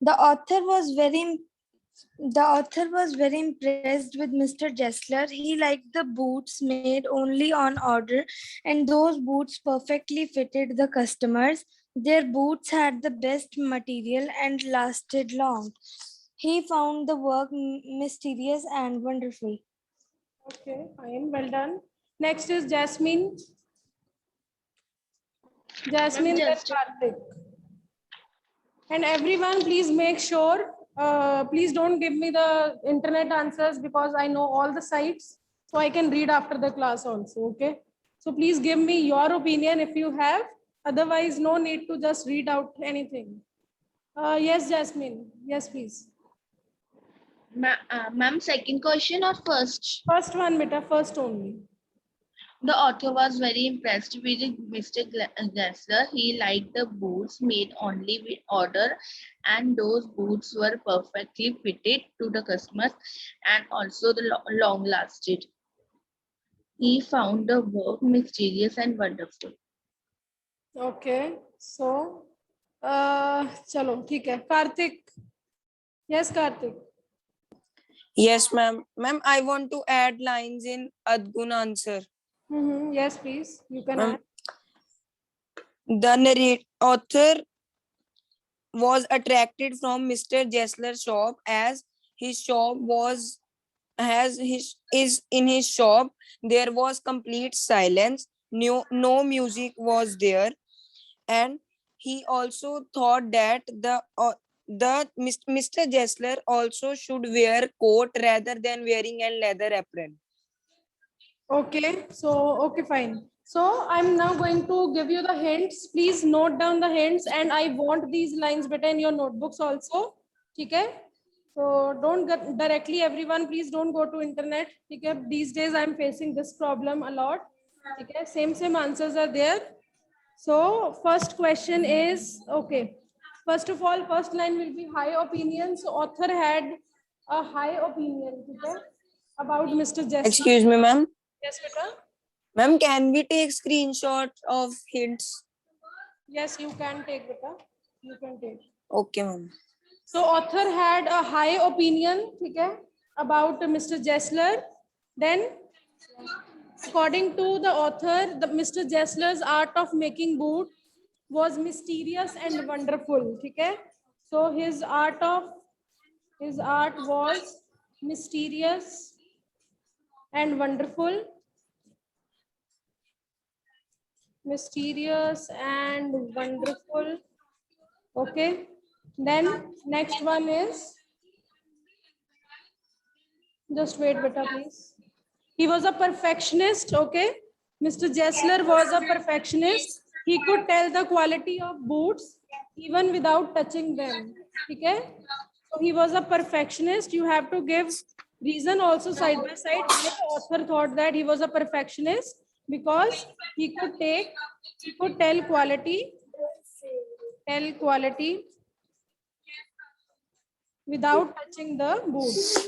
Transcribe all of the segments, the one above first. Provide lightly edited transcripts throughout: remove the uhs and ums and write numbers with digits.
The author was very the author was very impressed with Mr. Jessler. He liked the boots made only on order, and those boots perfectly fitted the customers. Their boots had the best material and lasted long. He found the work mysterious and wonderful. Okay, fine, well done. Next is Jasmine. Jasmine, then Karthik. And everyone, please make sure, please don't give me the internet answers because I know all the sites, so I can read after the class also, okay? So please give me your opinion if you have, otherwise no need to just read out anything. Yes, Jasmine, yes, please. Ma'am, second question or first? First one, beta, first only. The author was very impressed with Mr. Gessler. He liked the boots made only with order, and those boots were perfectly fitted to the customers and also the long lasted. He found the work mysterious and wonderful. Okay, so, chalo, ठीक है. Karthik. Yes, Karthik. Yes, ma'am. Ma'am, I want to add lines in Adgun answer. Yes, please. You can Ma'am, add. the author was attracted from Mr. Jessler's shop as his shop was is in his shop. There was complete silence. No music was there, and he also thought that the Mr. Jessler also should wear coat rather than wearing a leather apron. Okay, so, okay, fine. So I'm now going to give you the hints. Please note down the hints, and I want these lines better in your notebooks also. Okay? So don't get directly everyone, please don't go to internet. Okay? These days I'm facing this problem a lot. Okay? Same answers are there. So first question is, okay. First of all, first line will be high opinion. So author had a high opinion, okay, about Mr. Jessler. Excuse me, ma'am. Yes, beta. Ma'am, can we take screenshot of hints? Yes, you can take, beta. You can take. Okay, ma'am. So author had a high opinion, okay, about Mr. Jessler. Then, according to the author, Mr. Jessler's art of making boot was mysterious and wonderful. Okay, so his art was mysterious and wonderful. Mysterious and wonderful. Okay, then next one is, just wait beta please. He was a perfectionist. Okay, Mr. Jessler was a perfectionist. He could tell the quality of boots even without touching them. Okay, so he was a perfectionist. You have to give reason also side by side why the author thought that he was a perfectionist, because he could tell quality without touching the boots.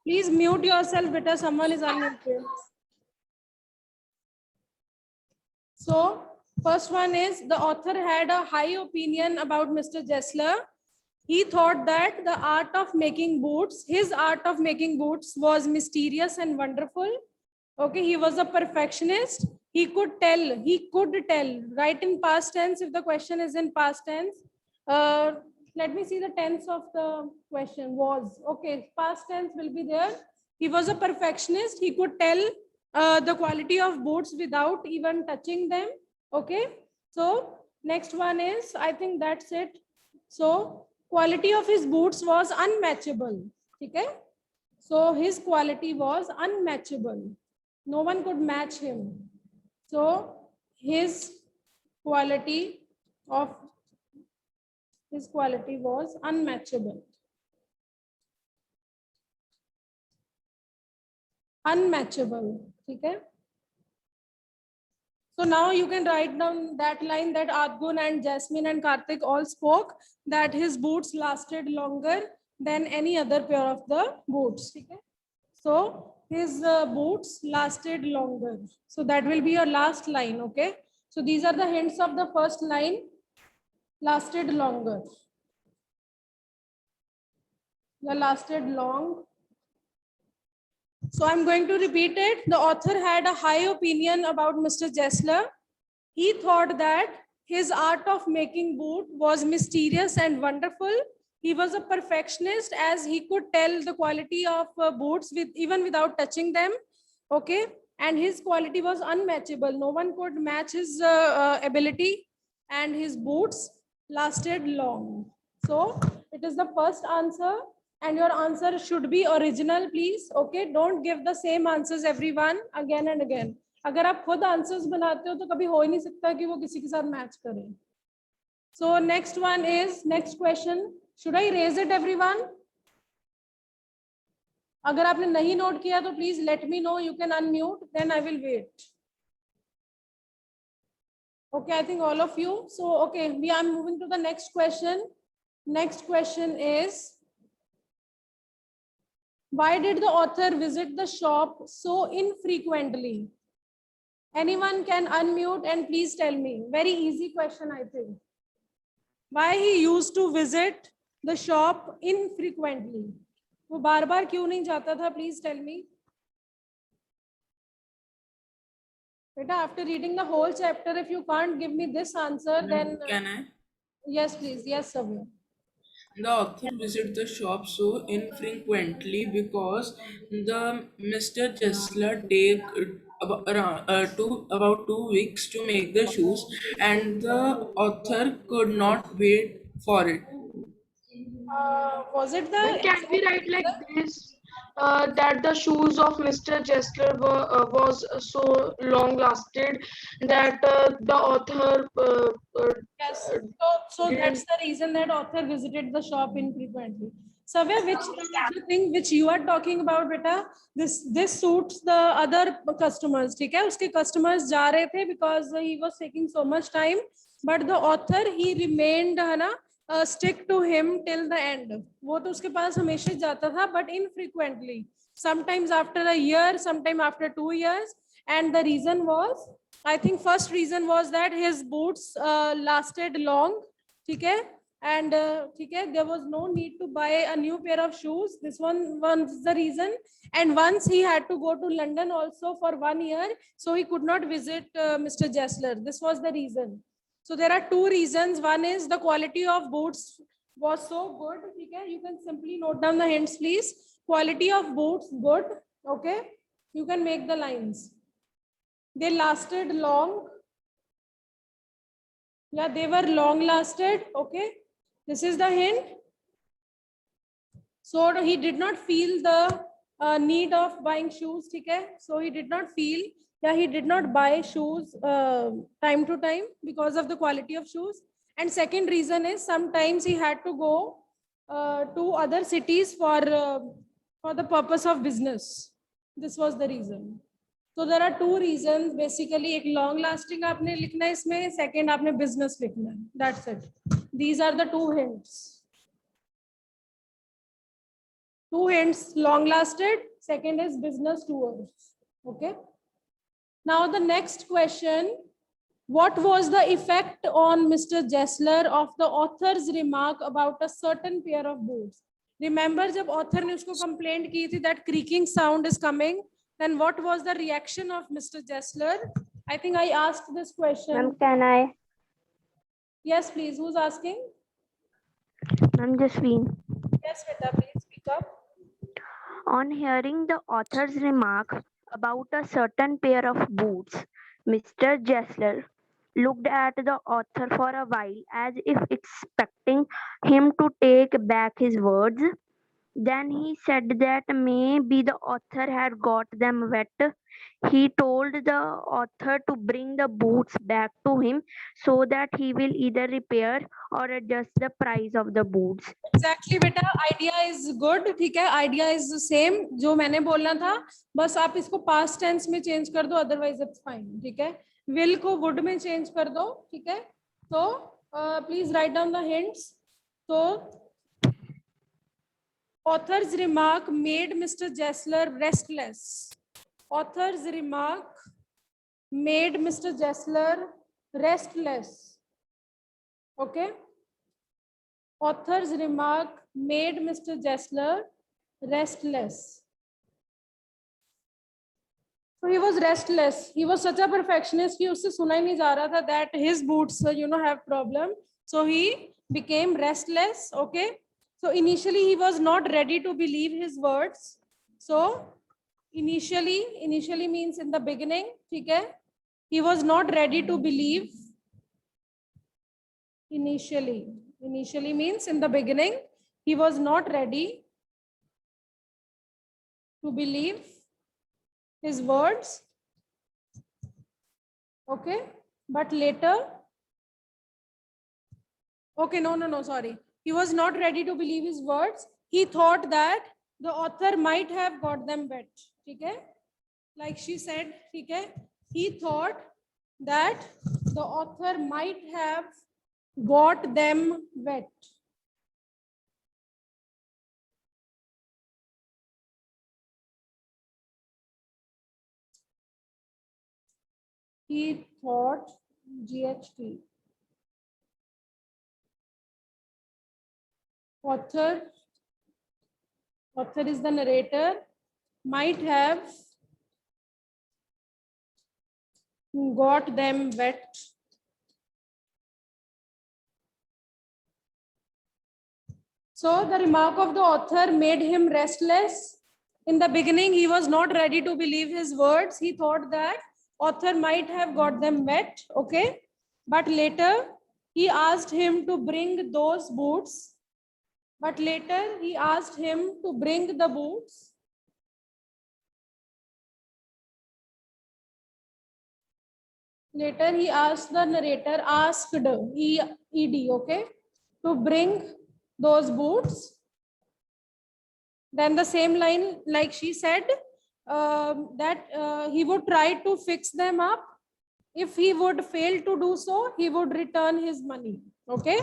Please mute yourself, beta. Someone is unmuted. So, first one is, the author had a high opinion about Mr. Jessler. He thought that the art of making boots, his art of making boots was mysterious and wonderful. Okay, he was a perfectionist. He could tell, write in past tense if the question is in past tense. Let me see the tense of the question. Was. Okay, past tense will be there. He was a perfectionist. He could tell the quality of boots without even touching them. Okay, so next one is, I think that's it. So quality of his boots was unmatchable. Okay, so his quality was unmatchable. No one could match him. So his quality was unmatchable. Okay. So now you can write down that line that Adgun and Jasmine and Karthik all spoke, that his boots lasted longer than any other pair of the boots. Okay. So his boots lasted longer. So that will be your last line. Okay. So these are the hints of the first line. lasted longer. Yeah, lasted long. So I'm going to repeat it. The author had a high opinion about Mr. Jessler. He thought that his art of making boot was mysterious and wonderful. He was a perfectionist as he could tell the quality of boots with even without touching them. Okay, and his quality was unmatchable. No one could match his ability, and his boots lasted long. So it is the first answer, and your answer should be original, please. Okay, don't give the same answers everyone again and again. अगर आप खुद answers बनाते हो तो कभी हो ही नहीं सकता कि वो किसी के साथ मैच करें. So next one is next question. Should I raise it everyone? अगर आपने नहीं नोट किया तो please let me know. You can unmute. Then I will wait. Okay, I think all of you. So okay, we are moving to the next question. Next question is, why did the author visit the shop so infrequently? Anyone can unmute and please tell me. Very easy question, I think. Why he used to visit the shop infrequently? वो बार बार क्यों नहीं जाता था? Please tell me. Beta, after reading the whole chapter, if you can't give me this answer, then Can I? yes, please. Yes, Savya. The author visit the shop so infrequently because the Mr. Jessler take about 2 weeks to make the shoes, and the author could not wait for it. Was it the Can we write like this? That the shoes of Mr. Jessler was so long lasted that the author Yes. So that's the reason that author visited the shop infrequently. Savya, which thing which you are talking about, beta? This suits the other customers. ठीक है? उसके customers जा रहे थे because he was taking so much time. But the author he remained है ना stick to him till the end. वो तो उसके पास हमेशा जाता था, but infrequently. Sometimes after a year, sometime after 2 years, and the reason was, I think first reason was that his boots lasted long, ठीक है? And ठीक है, there was no need to buy a new pair of shoes. This one was the reason. And once he had to go to London also for 1 year, so he could not visit Mr. Jessler. This was the reason. So there are two reasons. One is the quality of boots was so good. Okay, you can simply note down the hints, please. Quality of boots good. Okay, you can make the lines. They lasted long. Yeah, they were long lasted. Okay, this is the hint. So he did not feel the need of buying shoes. Okay, so he did not feel. Yeah, he did not buy shoes time to time because of the quality of shoes. And second reason is sometimes he had to go to other cities for the purpose of business. This was the reason. So there are two reasons basically. एक long lasting आपने लिखना है इसमें, second आपने business लिखना है. That's it. These are the two hints. Two hints: long lasted. Second is business tours. Okay. Now the next question, what was the effect on Mr. Jessler of the author's remark about a certain pair of boots? Remember जब author ने उसको complaint की थी that creaking sound is coming, then what was the reaction of Mr. Jessler? I think I asked this question. Ma'am, can I? Yes, please. Who's asking? Ma'am, Jasleen. Yes, Vita, please speak up. On hearing the author's remark about a certain pair of boots, Mr. Jessler looked at the author for a while as if expecting him to take back his words. Then he said that maybe the author had got them wet. He told the author to bring the boots back to him so that he will either repair or adjust the price of the boots. Exactly, बेटा. Idea is good. ठीक है. Idea is the same. जो मैंने बोलना था, बस आप इसको past tense में change कर दो. Otherwise, it's fine. ठीक है. Will को would में change कर दो. ठीक है. So please write down the hints. So author's remark made Mr. Jessler restless. Author's remark made Mr. Jessler restless. Okay. author's remark made Mr. Jessler restless. So he was restless. He was such a perfectionist कि उससे सुना ही नहीं जा रहा था that his boots, have problem. So he became restless. Okay. So initially he was not ready to believe his words. So initially means in the beginning. ठीक है? He was not ready to believe. Initially means in the beginning he was not ready to believe his words. Okay, but later, okay, no, sorry. He was not ready to believe his words. He thought that the author might have got them wet. Okay, like she said, okay, he thought that the author might have got them wet. He thought GHT. Author is the narrator, might have got them wet. So the remark of the author made him restless. In the beginning, he was not ready to believe his words. He thought that author might have got them wet. Okay. But later, he asked him to bring those boots. But later, he asked him to bring the boots. Later, he asked the narrator, ED, okay, to bring those boots. Then the same line, like she said, that he would try to fix them up. If he would fail to do so, he would return his money. Okay.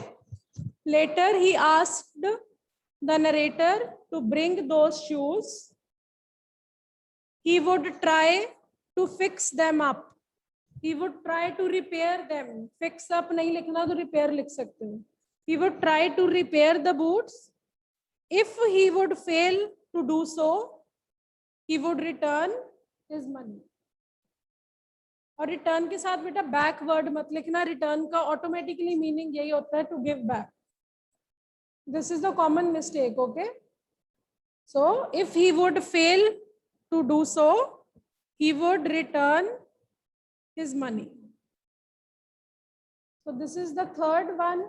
Later, he asked the narrator to bring those shoes. He would try to fix them up. He would try to repair them. Fix up nahi likhna to repair likh sakte ho. He would try to repair the boots. If he would fail to do so, he would return his money. और return के साथ बेटा backward मत लिखना. Return का automatically meaning यही होता है to give back. This is the common mistake. Okay. So if he would fail to do so, he would return his money. So this is the third one.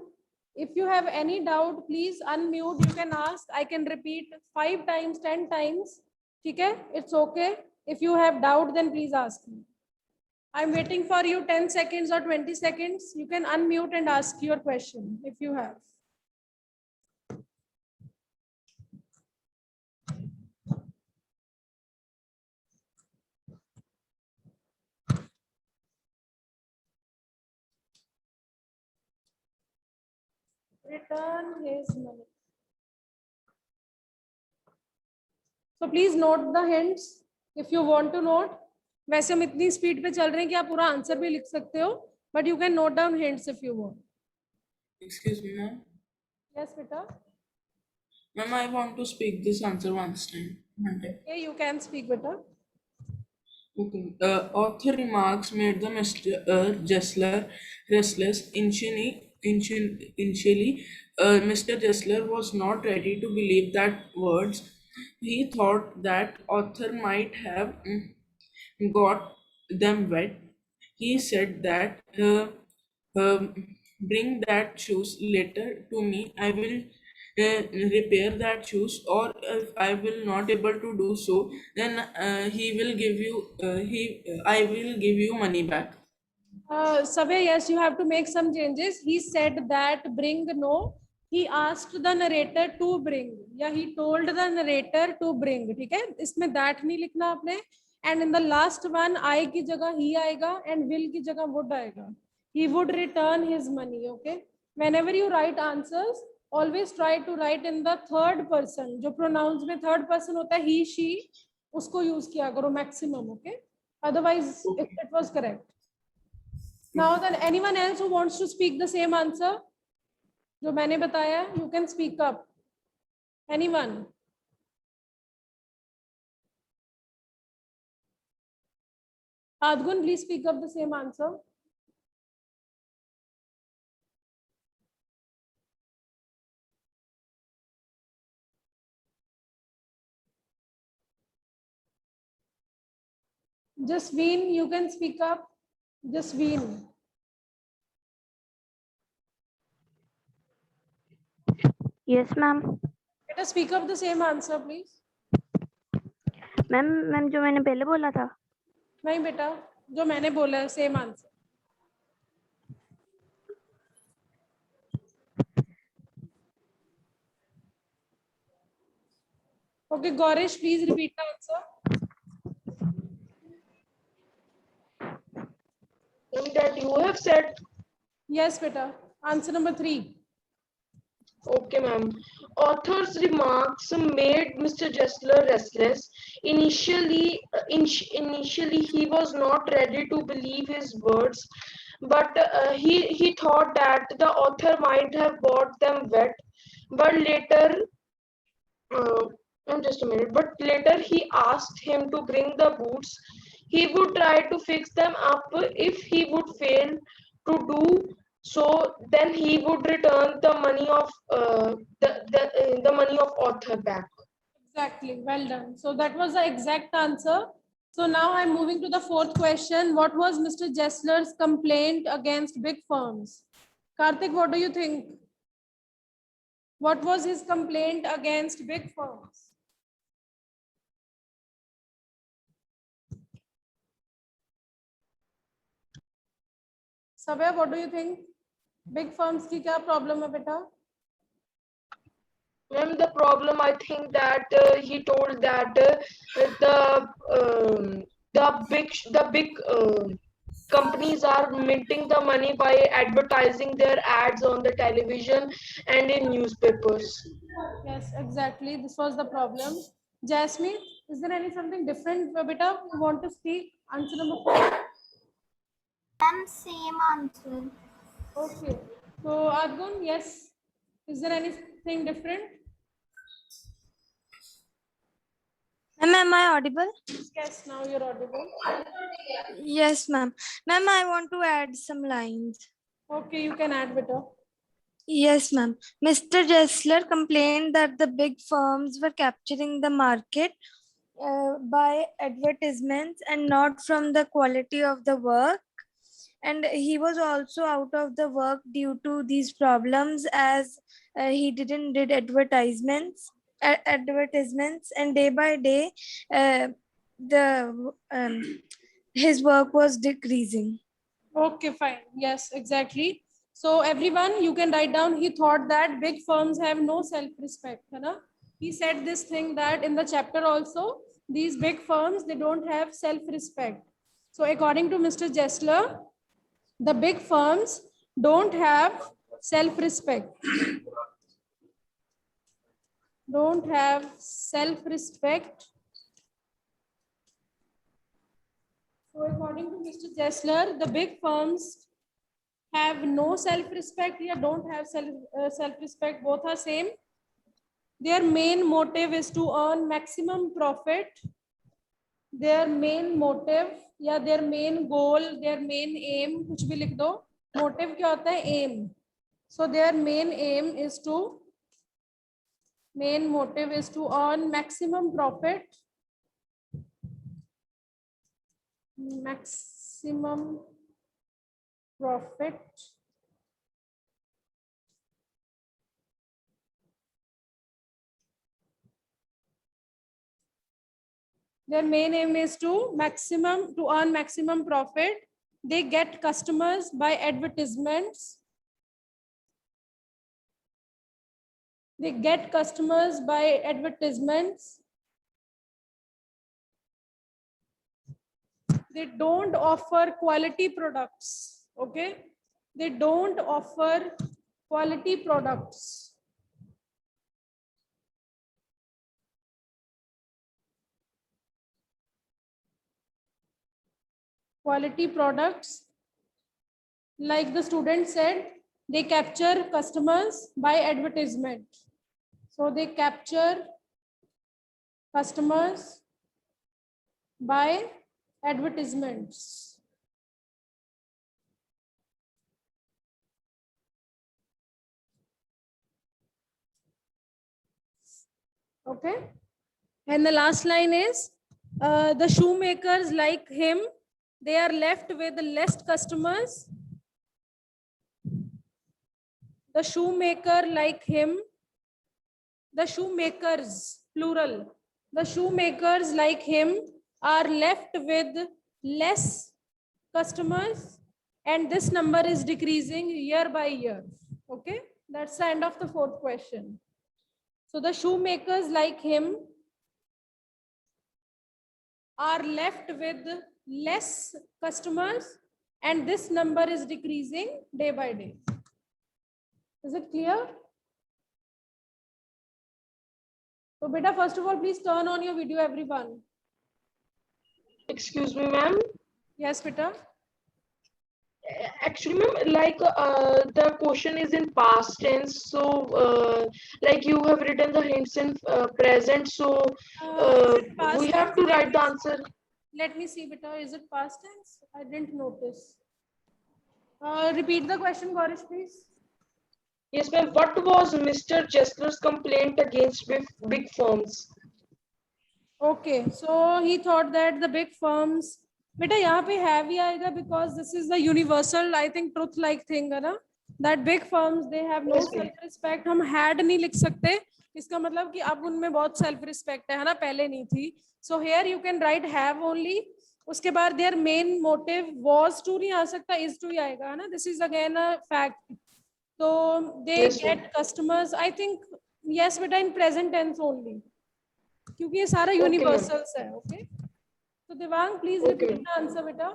If you have any doubt, please unmute. You can ask. I can repeat 5 times, 10 times. Okay? It's okay. If you have doubt, then please ask me. I'm waiting for you 10 seconds or 20 seconds. You can unmute and ask your question if you have. Return his money. So please note the hints if you want to note. वैसे हम इतनी speed पे चल रहे हैं कि आप पूरा आंसर भी लिख सकते हो, but you can note down hints if you want. Excuse me, ma'am. Yes, beta. Ma'am, I want to speak this answer one time. Okay, you can speak, beta. Okay. Author remarks made the Mr. Jessler restless. Initially, Mr. Jessler was not ready to believe that words. He thought that author might have got them wet. He said that bring that shoes later to me. I will repair that shoes, or if I will not able to do so, then he will give you I will give you money back. Savya, yes, you have to make some changes. He said that bring no. He asked the narrator to bring. Yeah, he told the narrator to bring. ठीक है? इसमें that नहीं लिखना आपने. And in the last one, I की जगह he आएगा and will की जगह would आएगा. He would return his money. Okay. Whenever you write answers, always try to write in the third person. जो pronouns में third person होता है he, she, उसको use किया करो maximum. Okay. Otherwise, if it was correct. Now then, anyone else who wants to speak the same answer? जो मैंने बताया, you can speak up. Anyone? Adgun, please speak up the same answer. Jasveen, you can speak up. Jasveen. Yes, ma'am. Let us speak up the same answer, please. Ma'am जो मैंने पहले बोला था। नहीं बेटा, जो मैंने बोला है same answer. Okay, Gaurish, please repeat the answer. That you have said. Yes, beta. Answer number 3. Okay, ma'am. Author's remarks made Mr. Jessler restless. Initially, he was not ready to believe his words, but he thought that the author might have bought them wet. But later, just a minute. But later, he asked him to bring the boots. He would try to fix them up. If he would fail to do so, then he would return the money of the money of author back. Exactly. Well done. So that was the exact answer. So now I'm moving to the 4th question. What was Mr. Jessler's complaint against big firms? Karthik, what do you think? What was his complaint against big firms? Sabya, what do you think? Big firms की क्या problem है बेटा? Ma'am, the problem, I think that he told that the big companies are minting the money by advertising their ads on the television and in newspapers. Yes, exactly. This was the problem. Jasmine, is there any something different, beta? You want to speak? Answer number 4. Same answer. Okay. So Argun, yes. Is there anything different? Ma'am, am I audible? Yes, now you're audible. Yes, ma'am. Ma'am, I want to add some lines. Okay, you can add beta. Yes, ma'am. Mr. Jessler complained that the big firms were capturing the market by advertisements and not from the quality of the work. And he was also out of the work due to these problems, as he didn't did advertisements, and day by day, the his work was decreasing. Okay, fine. Yes, exactly. So everyone, you can write down, he thought that big firms have no self-respect. He said this thing that in the chapter also, these big firms, they don't have self-respect. So according to Mr. Jessler, the big firms don't have self-respect. Don't have self-respect. So according to Mr. Jessler, the big firms have no self-respect, या don't have self-respect, both are same. Their main motive is to earn maximum profit. Their main motive या their main goal, their main aim, कुछ भी लिख दो. Motive क्या होता है? Aim. So their main motive is to earn maximum profit. Maximum profit. Their main aim is to earn maximum profit. They get customers by advertisements. They get customers by advertisements. They don't offer quality products. Okay. They don't offer quality products. Quality products. Like the student said, they capture customers by advertisement. So they capture customers by advertisements. Okay. And the last line is the shoemakers like him, they are left with less customers. The shoemaker like him, the shoemakers, plural, the shoemakers like him are left with less customers, and this number is decreasing year by year. Okay, that's the end of the fourth question. So the shoemakers like him are left with less customers, and this number is decreasing day by day. Is it clear? So beta, first of all, please turn on your video, everyone. Excuse me, ma'am. Yes, beta. Actually, ma'am, like the question is in past tense, so like you have written the hints in present, so Is it past we have tense? to write the answer. Let me see, beta. Is it past tense? I didn't notice. Repeat the question, Gorish, please. Yes, ma'am. What was Mr. Chesler's complaint against big firms? Okay, so he thought that the big firms, beta यहाँ पे है भी आएगा because this is the universal, I think, truth like thing है ना, that big firms they have no Yes, ma'am. self respect. हम had नहीं लिख सकते, इसका मतलब कि अब उनमें बहुत self respect है ना, पहले नहीं थी. So here you can write have only. उसके बाद their main motive was to नहीं आ सकता, is to ही आएगा है ना. This is again a fact. So they Yes, ma'am. get customers. I think yes, beta, in present tense only. क्योंकि ये सारा Okay, ma'am. यूनिवर्सल्स है. ओके, तो Divang please Okay, repeat ma'am. The answer बेटा.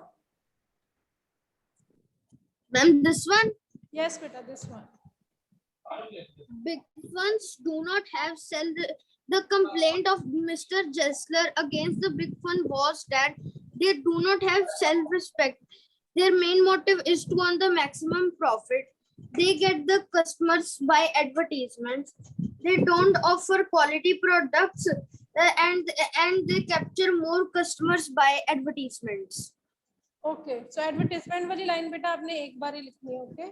Ma'am, this one, yes बेटा, this one. big ones do not have sell the complaint of Mr. Jessler against the big fund was that they do not have self-respect. Their main motive is to earn the maximum profit. They get the customers by advertisements. They don't offer quality products and they capture more customers by advertisements. Okay, so advertisement वाली line बेटा आपने एक बार ही लिखनी है. Okay,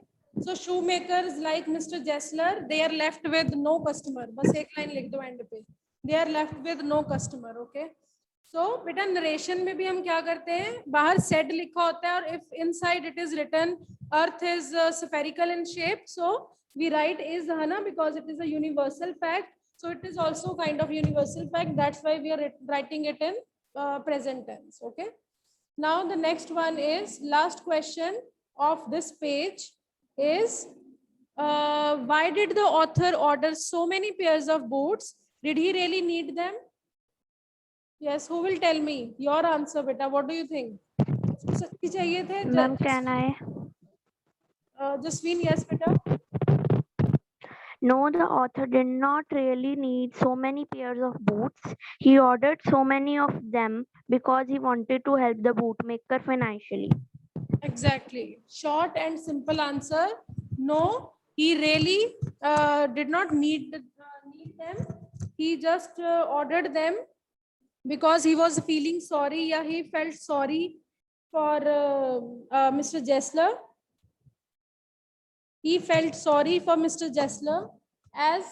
so shoe makers like mister Jessler they are left with no customer. बस एक लाइन लिख दो एंड पे, they are left with no customer. Okay, so बेटा नरेशन में भी हम क्या करते हैं, बाहर सेड लिखा होता है और if inside it is written earth is spherical in shape, so we write is है ना, because it is a universal fact. So it is also kind of universal fact. That's why we are writing it in present tense. Okay. Now the next one is last question of this page is why did the author order so many pairs of boots? Did he really need them? Yes, who will tell me your answer, beta? What do you think? सच्ची चाहिए थे? Ma'am, can I? Jasween, yes, beta. No, the author did not really need so many pairs of boots. He ordered so many of them because he wanted to help the bootmaker financially. Exactly. Short and simple answer. No, he really did not need them. He just ordered them because he was feeling sorry. Yeah, he felt sorry for Mr. Jessler. He felt sorry for Mr. Jessler as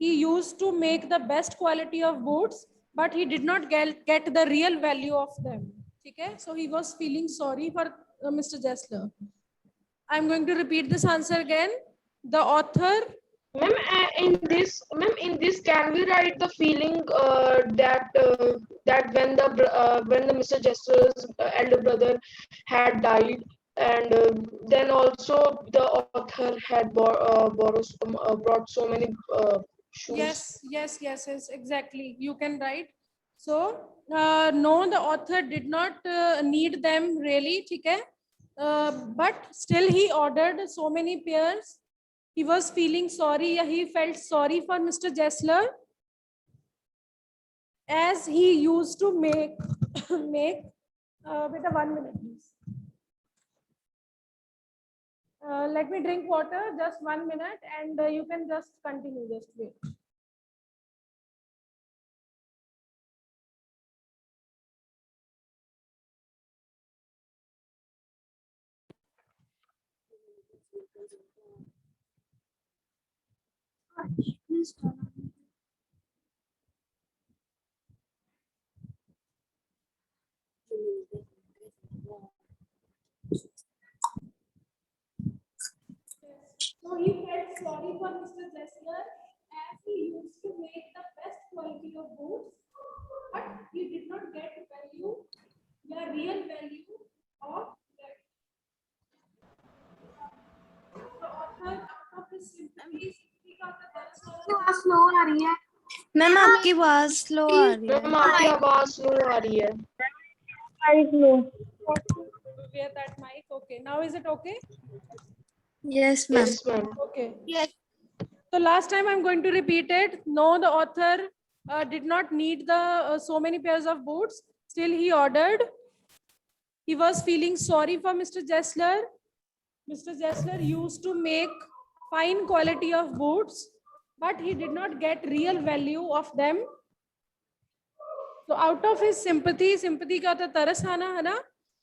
he used to make the best quality of boots, but he did not get the real value of them. Okay, so he was feeling sorry for Mr. Jessler. I'm going to repeat this answer again. The author, Ma'am, in this, can we write the feeling that when the Mr. Jester's elder brother had died, and then also the author had brought so many shoes. yes, exactly. You can write. So no, the author did not need them really. Okay, but still he ordered so many pairs. He was feeling sorry. He felt sorry for Mr. Jessler as he used to make make beta 1 minute please. Let me drink water, just 1 minute, and you can just continue, just wait. So he felt sorry for Mr. Jessler as he used to make the best quality of boots, but he did not get value, the real value of that. The author, out of his sympathies, he got the best slow आ रही है ma'am आपकी आवाज slow आ रही है. Ma'am आपकी आवाज स्लो आ रही है. wear that mic. Okay, now is it okay? Yes, ma'am. Yes, ma'am. Okay. Yes. So last time I'm going to repeat it. No, the author did not need the so many pairs of boots. Still, he ordered. He was feeling sorry for Mr. Jessler. Mr. Jessler used to make fine quality of boots, but he did not get real value of them. So out of his sympathy, sympathy का होता तरस आना है ना?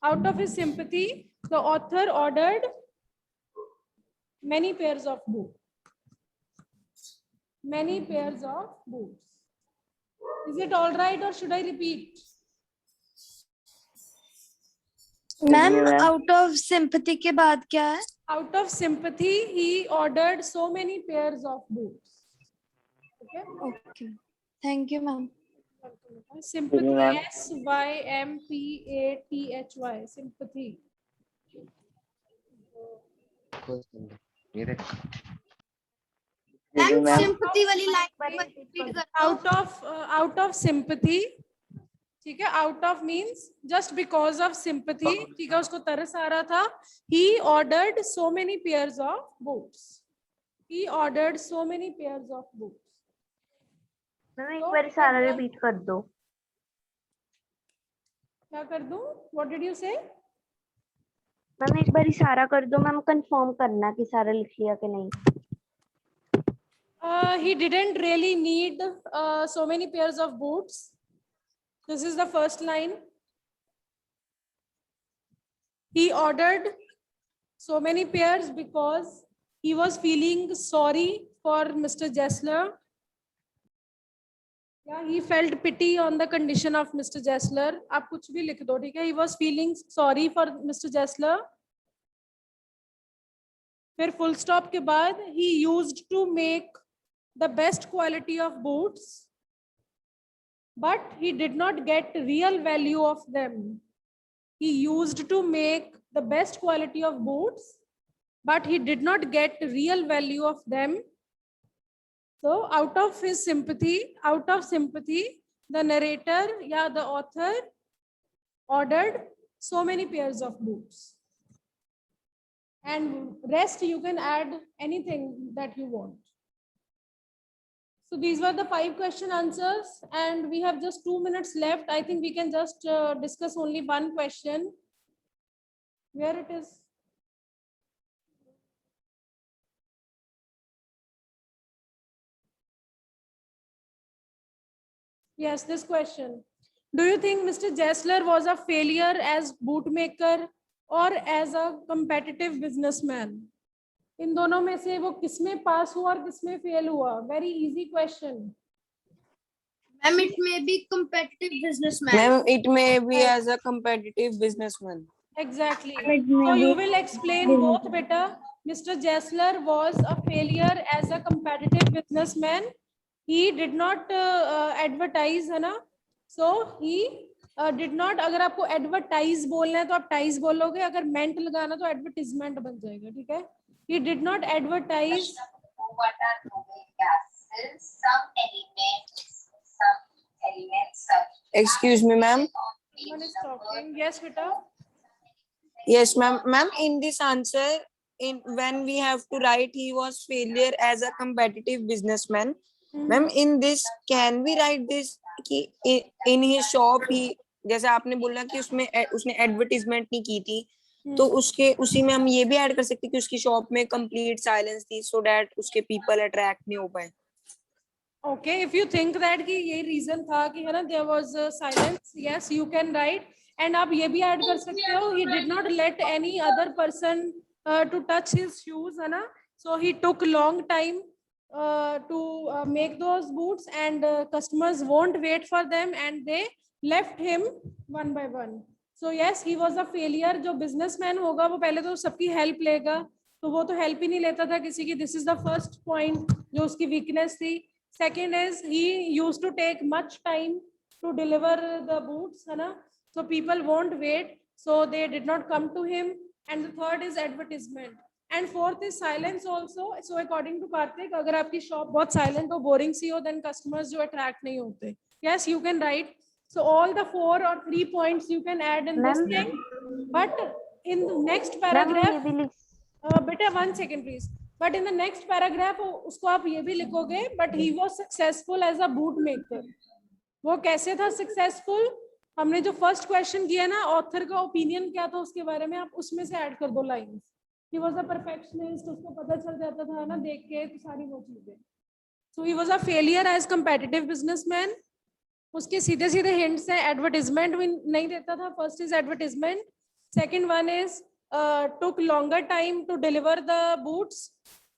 Out of his sympathy, the author ordered many pairs of boots. Many pairs of boots. Is it all right or should I repeat? Ma'am out of sympathy के बाद क्या है? Out of sympathy, he ordered so many pairs of boots. Okay. Okay, thank you ma'am. Sympathy, sympathy. Sympathy. Ma'am sympathy वाली line repeat कर. Out of sympathy, ठीक है, out of means just because of sympathy, ठीक है, उसको तरस आ रहा था. He ordered so many pairs of boots. He ordered so many pairs of boots. Ma'am एक बार सारा रिपीट कर दो. क्या कर दूं? What did you say? Ma'am एक बार सारा कर दो. मैम कंफर्म करना कि सारा लिख लिया कि नहीं. He didn't really need so many pairs of boots. This is the first line. He ordered so many pairs because he was feeling sorry for Mr. Jessler. Yeah, he felt pity on the condition of Mr. Jessler. आप कुछ भी लिख दो, ठीक है? He was feeling sorry for Mr. Jessler. फिर full stop के बाद he used to make the best quality of boots, but he did not get real value of them. He used to make the best quality of boots, but he did not get real value of them. So out of his sympathy, the narrator, yeah, the author ordered so many pairs of boots. And rest you can add anything that you want. So these were the 5 question answers, and we have just 2 minutes left. I think we can just discuss only one question. Where it is? Yes, this question. Do you think Mr. Jessler was a failure as bootmaker or as a competitive businessman? इन दोनों में से वो किसमें पास हुआ और किसमें fail हुआ? Very easy question. Ma'am, it may be competitive businessman. Ma'am, it may be as a competitive businessman. Exactly. So you will explain both, beta. Mr. Jessler was a failure as a competitive businessman. He did not advertise, है ना? So he did not. अगर आपको advertise बोलना है तो आप ties बोलोगे. अगर ment लगाना तो advertisement बन जाएगा, ठीक है? He did not advertise. What are moving gases? Some elements such. Excuse me, ma'am. Someone is talking. Yes, beta. Yes, ma'am. Ma'am, in this answer, when we have to write he was failure as a competitive businessman, ma'am, in this can we write this कि in his shop he, जैसे आपने बोला कि उसमें उसने advertisement नहीं की थी, तो उसके उसी में हम ये भी ऐड कर सकते हैं कि उसकी शॉप में कंप्लीट साइलेंस थी, सो दैट उसके पीपल अट्रैक्ट नहीं हो पाए. Okay, if you think that कि ये reason था कि है ना there was silence, yes you can write. And आप ये भी add कर सकते हो, he did not let any other person to touch his shoes, है ना. So he took long time to make those boots, and customers won't wait for them and they left him one by one. So yes, he was a failure. जो businessman होगा वो पहले तो सबकी help लेगा, तो वो तो help ही नहीं लेता था किसी की. This is the first point जो उसकी weakness थी. Second is he used to take much time to deliver the boots, है ना. So people won't wait, so they did not come to him. And the third is advertisement. And fourth is silence also. So according to Karthik, अगर आपकी shop बहुत silent हो, boring सी हो, then customers जो attract नहीं होते. Yes, you can write. So all the 4 or 3 points you can add in this Ma'am. thing. But in the next ma'am paragraph, ये भी लिख बेटा 1 second please. But in the next paragraph उसको आप ये भी लिखोगे, but he was successful as a boot maker. वो कैसे था successful? हमने जो first question किया ना, author का opinion क्या था उसके बारे में, आप उसमें से add कर दो lines. He was a perfectionist, उसको पता चल जाता था ना देख के तो सारी वो चीजें. So he was a failure as competitive businessman. उसके सीधे सीधे hints है, advertisement भी नहीं देता था. First is advertisement. Second one is took longer time to deliver the boots.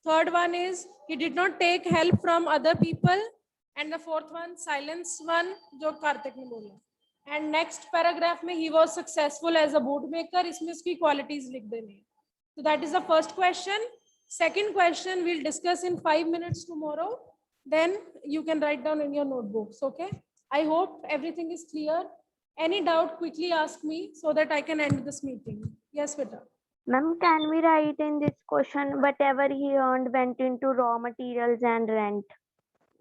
Third one is he did not take help from other people. And the fourth one, silence one, जो कार्तिक ने बोला. And next paragraph में he was successful as a boot maker. इसमें उसकी qualities लिख देनी. So that is the first question. Second question we'll discuss in 5 minutes tomorrow. Then you can write down in your notebooks. Okay. I hope everything is clear. Any doubt, quickly ask me so that I can end this meeting. Yes, beta. Ma'am, can we write in this question whatever he earned went into raw materials and rent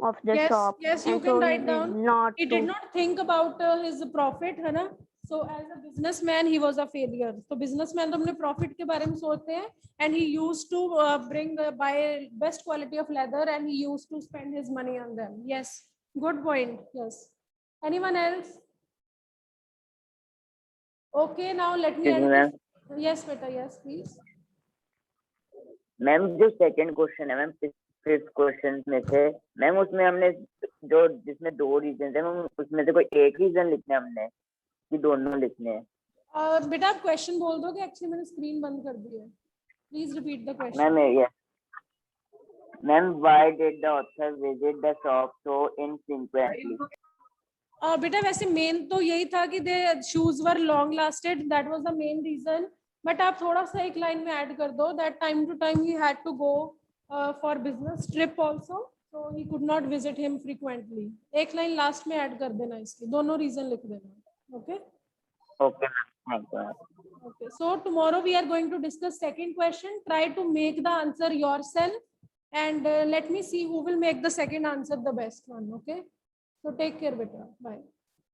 of the Yes, shop? yes, you And can so write he down. did not He did to- not think about his profit, है ना? So as a businessman, he was a failure. So businessman तो हमने profit के बारे में सोचते हैं. And he used to buy best quality of leather, and he used to spend his money on them. Yes, good point. Yes. Anyone else? Okay, now let me Excuse end me, this. Yes, beta. Yes, please. Ma'am जो second question है ma'am fifth question में थे ma'am, उसमें हमने जो जिसमें 2 reason थे ma'am, उसमें से कोई एक रीजन लिखना है हमने कि दोनों लिखने हैं? बेटा आप क्वेश्चन बोल दोगे? एक्चुअली मैंने स्क्रीन बंद कर दी है. Please repeat the question. Ma'am ये ma'am, why did the author visit the shop so infrequently? बेटा वैसे मेन तो यही था कि they shoes were long lasted, that was the main reason. But आप थोड़ा सा एक लाइन में ऐड कर दो that time to time he had to go for business trip also, so he could not visit him frequently. एक line last में add कर देना, इसकी दोनों रीजन लिख देना. Okay okay ma'am, thank you. Okay, so tomorrow we are going to discuss second question. Try to make the answer yourself, and let me see who will make the second answer the best one. Okay, so take care, beta. Bye.